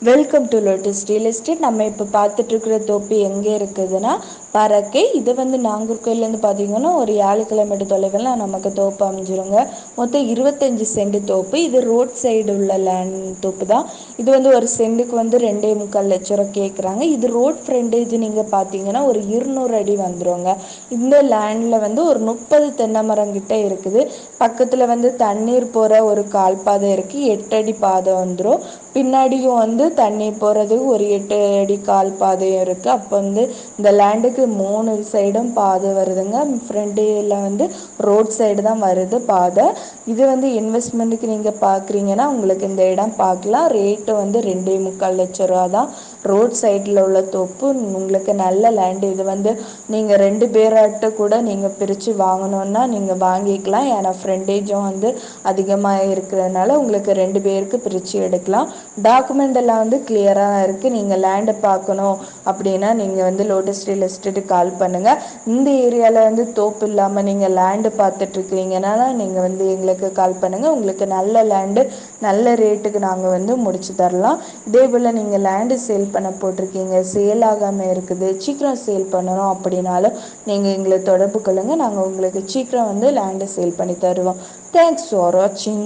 Welcome to lotus real estate. நம்ம இப்போ பார்த்துட்டு இருக்கிற தோப்பு எங்கே இருக்குதுன்னா பறக்கை. இது வந்து நாகர்கோயிலேருந்து பார்த்தீங்கன்னா ஒரு 7 கிலோமீட்டர் தொலைவில் நமக்கு தோப்பு அமைஞ்சிருங்க. மொத்தம் 25 சென்ட் தோப்பு. இது ரோட் சைடு உள்ள லேண்ட் தோப்பு தான். இது வந்து ஒரு சென்ட்டுக்கு வந்து 2.25 லட்சம் கேட்குறாங்க. இது ரோட் ஃப்ரண்டேஜ் நீங்கள் பார்த்தீங்கன்னா ஒரு 200 அடி வந்துருங்க. இந்த லேண்டில் வந்து ஒரு 30 தென்னை மரம் கிட்ட இருக்குது. பக்கத்தில் வந்து தண்ணீர் போகிற ஒரு கால் பாதை இருக்குது. 8 அடி பாதை வந்துடும். பின்னாடியும் வந்து தண்ணி போகிறதுக்கு ஒரு 8 அடி கால் பாதையும் இருக்குது. அப்போ வந்து இந்த லேண்டுக்கு 3 சைடும் பாதை வருதுங்க. ஃப்ரண்டில் வந்து ரோட் சைடு தான் வருது பாதை. இது வந்து இன்வெஸ்ட்மெண்ட்டுக்கு நீங்கள் பார்க்குறீங்கன்னா உங்களுக்கு இந்த இடம் பார்க்கலாம். ரேட்டு வந்து 2.25 லட்ச ரூபா தான். ரோட் சைடில் உள்ள தோப்பு, உங்களுக்கு நல்ல லேண்டு. இது வந்து நீங்கள் 2 பேராட்ட கூட நீங்கள் பிரித்து வாங்கணுன்னா நீங்கள் வாங்கிக்கலாம். ஏன்னா ஃப்ரண்டேஜும் வந்து அதிகமாக இருக்கிறதுனால உங்களுக்கு 2 பேருக்கு பிரித்து எடுக்கலாம். டாக்குமெண்ட் எல்லாம் வந்து கிளியராக இருக்குது. நீங்கள் லேண்டை பார்க்கணும் அப்படின்னா நீங்கள் வந்து லோட்டஸ் ரியல் எஸ்டேட்டுக்கு கால் பண்ணுங்கள். இந்த ஏரியாவில் வந்து தோப்பு இல்லாமல் நீங்கள் லேண்டு பார்த்துட்ருக்கிறீங்கன்னா நீங்கள் வந்து எங்களுக்கு கால் பண்ணுங்கள். உங்களுக்கு நல்ல லேண்டு நல்ல ரேட்டுக்கு நாங்கள் வந்து முடிச்சு தரலாம். இதே போல் நீங்கள் லேண்டு சேல் பண்ண போட்டிருக்கீங்க, சேல் ஆகாமல் இருக்குது, சீக்கிரம் சேல் பண்ணணும் அப்படின்னாலும் நீங்கள் எங்களை தொடர்பு கொள்ளுங்கள். நாங்கள் உங்களுக்கு சீக்கிரம் வந்து லேண்டு சேல் பண்ணி தருவோம். தேங்க்ஸ் ஃபார் வாட்சிங்.